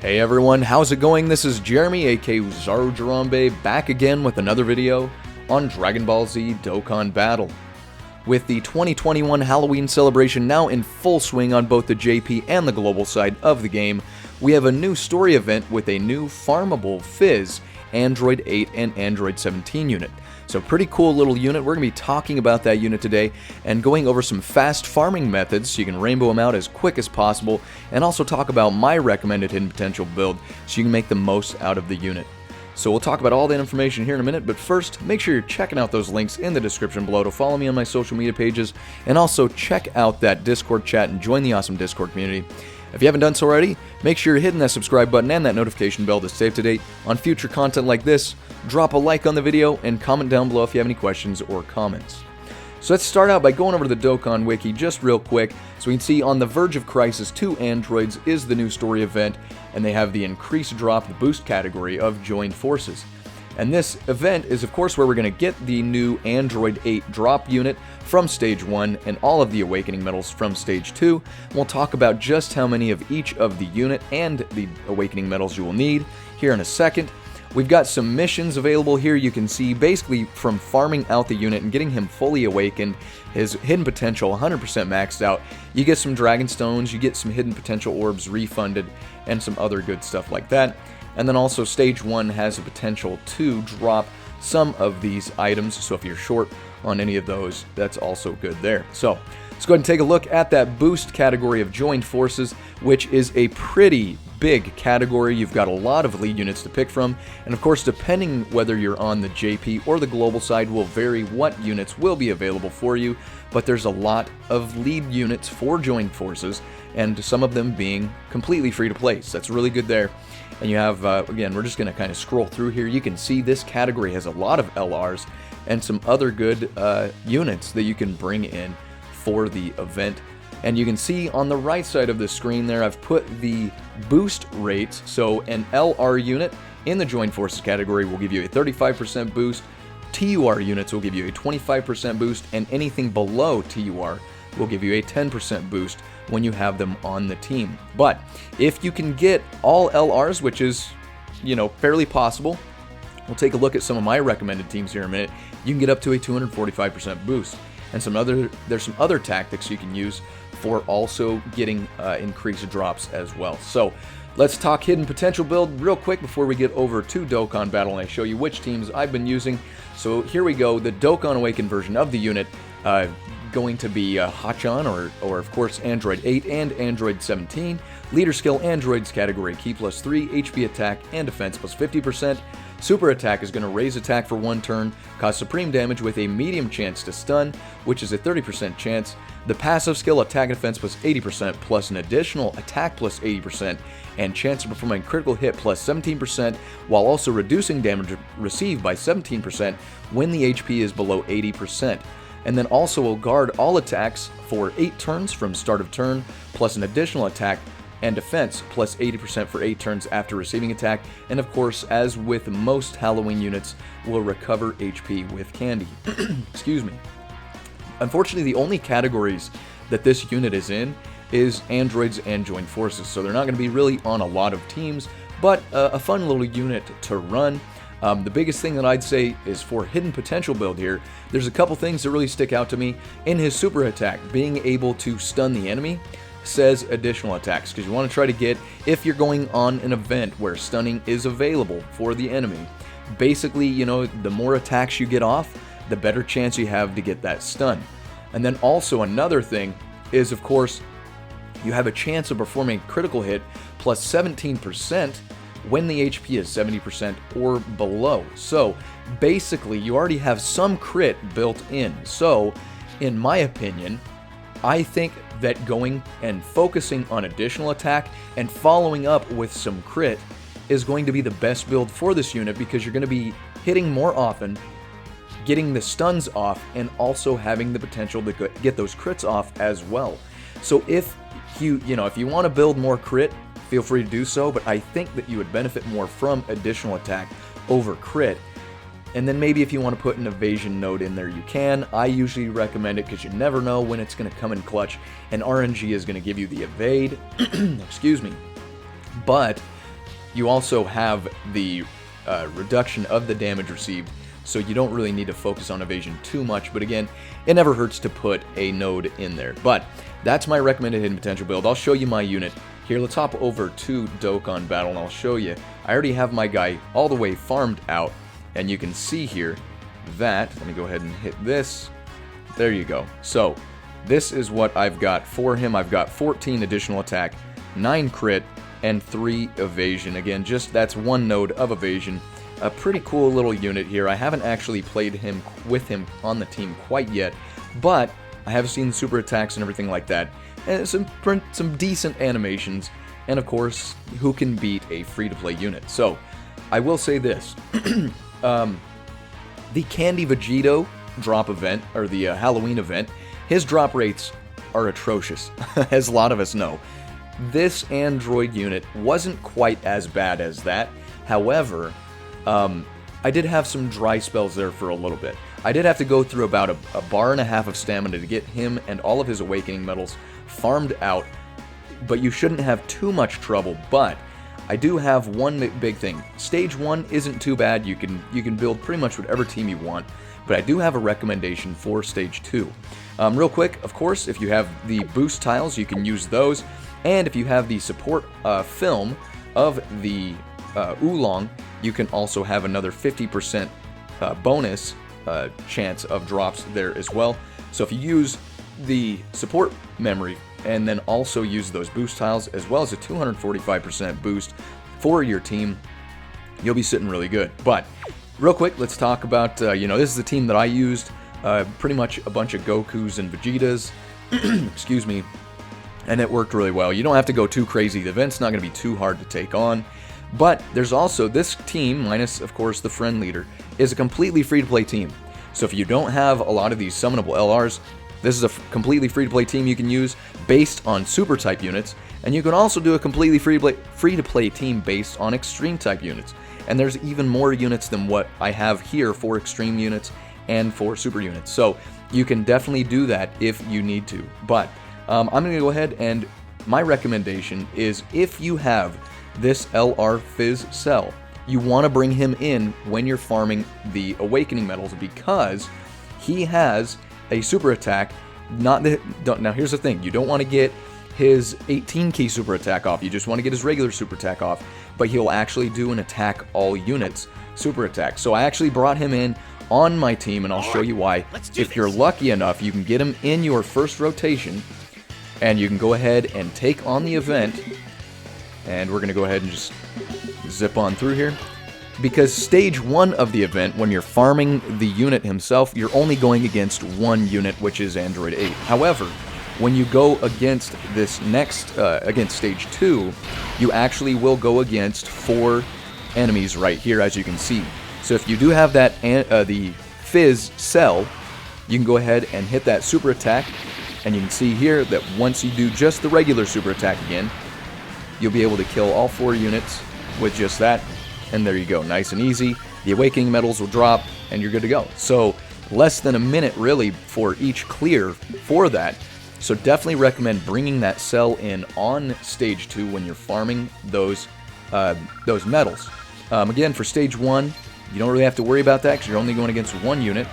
Hey everyone, how's it going? This is Jeremy, aka Zaru Jarambe, back again with another video on Dragon Ball Z Dokkan Battle. With the 2021 Halloween celebration now in full swing on both the JP and the global side of the game, we have a new story event with a new farmable Fizz Android 8 and Android 17 unit. So pretty cool little unit. We're going to be talking about that unit today and going over some fast farming methods so you can rainbow them out as quick as possible, and also talk about my recommended hidden potential build so you can make the most out of the unit. So we'll talk about all that information here in a minute, but first, make sure you're checking out those links in the description below to follow me on my social media pages, and also check out that Discord chat and join the awesome Discord community. If you haven't done so already, make sure you're hitting that subscribe button and that notification bell to stay up to date on future content like this. Drop a like on the video and comment down below if you have any questions or comments. So let's start out by going over to the Dokkan Wiki just real quick. So we can see on the verge of Crisis 2 Androids is the new story event, and they have the increased drop, the boost category of joined forces. And this event is of course where we're going to get the new Android 8 drop unit from Stage 1 and all of the Awakening medals from Stage 2. We'll talk about just how many of each of the unit and the Awakening medals you will need here in a second. We've got some missions available here. You can see basically from farming out the unit and getting him fully awakened, his hidden potential 100% maxed out, you get some Dragon Stones, you get some hidden potential orbs refunded, and some other good stuff like that. And then also Stage 1 has the potential to drop some of these items, so if you're short on any of those, that's also good there. So let's go ahead and take a look at that boost category of joined forces, which is a pretty big category. You've got a lot of lead units to pick from, and of course depending whether you're on the JP or the global side will vary what units will be available for you, but there's a lot of lead units for joined forces, and some of them being completely free to play, so that's really good there. And you have, again, we're just going to kind of scroll through here. You can see this category has a lot of LRs and some other good units that you can bring in for the event. And you can see on the right side of the screen there, I've put the boost rates. So an LR unit in the joined forces category will give you a 35% boost. TUR units will give you a 25% boost, and anything below TUR will give you a 10% boost when you have them on the team. But if you can get all LRs, which is, fairly possible, we'll take a look at some of my recommended teams here in a minute, you can get up to a 245% boost. And there's some other tactics you can use for also getting increased drops as well. So let's talk hidden potential build real quick before we get over to Dokkan Battle and I show you which teams I've been using. So here we go, the Dokkan Awakened version of the unit, going to be Hacchan, or of course Android 8 and Android 17. Leader skill Androids category, key +3, HP attack and defense +50%. Super attack is going to raise attack for 1 turn, cause supreme damage with a medium chance to stun, which is a 30% chance. The passive skill attack and defense +80%, plus an additional attack +80%, and chance of performing critical hit +17%, while also reducing damage received by 17% when the HP is below 80%. And then also will guard all attacks for 8 turns from start of turn, plus an additional attack and defense +80% for 8 turns after receiving attack. And of course, as with most Halloween units, will recover HP with candy. Excuse me. Unfortunately, the only categories that this unit is in is androids and joined forces, so they're not going to be really on a lot of teams, but a fun little unit to run. The biggest thing that I'd say is for hidden potential build here, there's a couple things that really stick out to me. In his super attack, being able to stun the enemy says additional attacks, because you want to try to get, if you're going on an event where stunning is available for the enemy, basically, the more attacks you get off, the better chance you have to get that stun. And then also another thing is, of course, you have a chance of performing a critical hit +17% when the HP is 70% or below. So basically you already have some crit built in. So in my opinion, I think that going and focusing on additional attack and following up with some crit is going to be the best build for this unit, because you're going to be hitting more often, getting the stuns off, and also having the potential to get those crits off as well. So if you want to build more crit, feel free to do so, but I think that you would benefit more from additional attack over crit. And then maybe if you want to put an evasion node in there, you can. I usually recommend it because you never know when it's going to come in clutch, and RNG is going to give you the evade. Excuse me. But you also have the reduction of the damage received, so you don't really need to focus on evasion too much, but again, it never hurts to put a node in there. But that's my recommended hidden potential build. I'll show you my unit. Here, let's hop over to Dokkan Battle, and I'll show you. I already have my guy all the way farmed out, and you can see here that, let me go ahead and hit this. There you go. So, this is what I've got for him. I've got 14 additional attack, 9 crit, and 3 evasion. Again, just that's one node of evasion. A pretty cool little unit here. I haven't actually played him with him on the team quite yet, but I have seen super attacks and everything like that, and some decent animations, and of course, who can beat a free-to-play unit? So, I will say this. The Candy Vegito drop event, or the Halloween event, his drop rates are atrocious, as a lot of us know. This Android unit wasn't quite as bad as that. However, I did have some dry spells there for a little bit. I did have to go through about a bar and a half of stamina to get him and all of his awakening medals farmed out, but you shouldn't have too much trouble. But I do have one big thing. Stage 1 isn't too bad. You can build pretty much whatever team you want, but I do have a recommendation for Stage 2. Real quick, of course, if you have the boost tiles, you can use those, and if you have the support film of the Oolong, you can also have another 50% bonus chance of drops there as well. So if you use the support memory and then also use those boost tiles as well as a 245% boost for your team, you'll be sitting really good. But real quick, let's talk about, this is the team that I used. Pretty much a bunch of Gokus and Vegetas, excuse me, and it worked really well. You don't have to go too crazy. The event's not going to be too hard to take on. But there's also this team, minus, of course, the friend leader, is a completely free-to-play team. So if you don't have a lot of these summonable LRs, this is a completely free-to-play team you can use based on super-type units, and you can also do a completely free-to-play team based on extreme-type units. And there's even more units than what I have here for extreme units and for super units. So you can definitely do that if you need to. But I'm going to go ahead, and my recommendation is if you have this LR Fizz cell, you want to bring him in when you're farming the awakening medals, because he has a super attack. Now here's the thing, you don't want to get his 18 key super attack off, you just want to get his regular super attack off, but he'll actually do an attack all units super attack. So I actually brought him in on my team, and I'll show you why. If you're lucky enough, you can get him in your first rotation, and you can go ahead and take on the event. And we're going to go ahead and just zip on through here. Because stage 1 of the event, when you're farming the unit himself, you're only going against one unit, which is Android 8. However, when you go against this next, against stage 2, you actually will go against 4 enemies right here, as you can see. So if you do have that, the Fizz cell, you can go ahead and hit that super attack. And you can see here that once you do just the regular super attack again, you'll be able to kill all 4 units with just that, and there you go, nice and easy. The awakening medals will drop, and you're good to go. So less than a minute really for each clear for that. So definitely recommend bringing that cell in on stage 2 when you're farming those medals. Again, for stage 1, you don't really have to worry about that because you're only going against one unit.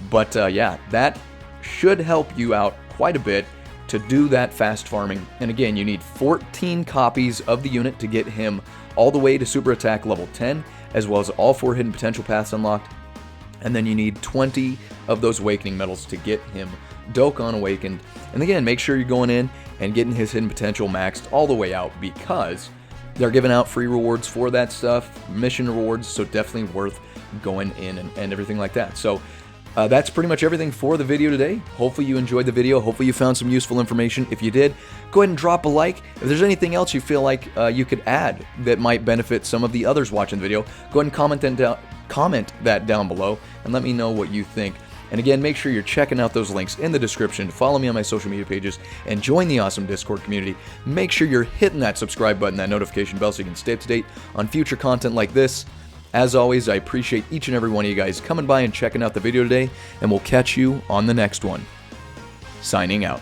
But yeah, that should help you out quite a bit to do that fast farming. And again, you need 14 copies of the unit to get him all the way to super attack level 10, as well as all 4 hidden potential paths unlocked. And then you need 20 of those awakening medals to get him Dokkan awakened. And again, make sure you're going in and getting his hidden potential maxed all the way out, because they're giving out free rewards for that stuff, mission rewards, so definitely worth going in and everything like that. So that's pretty much everything for the video today. Hopefully you enjoyed the video. Hopefully you found some useful information. If you did, go ahead and drop a like. If there's anything else you feel like you could add that might benefit some of the others watching the video, go ahead and comment that down below and let me know what you think. And again, make sure you're checking out those links in the description. Follow me on my social media pages and join the awesome Discord community. Make sure you're hitting that subscribe button, that notification bell, so you can stay up to date on future content like this. As always, I appreciate each and every one of you guys coming by and checking out the video today, and we'll catch you on the next one. Signing out.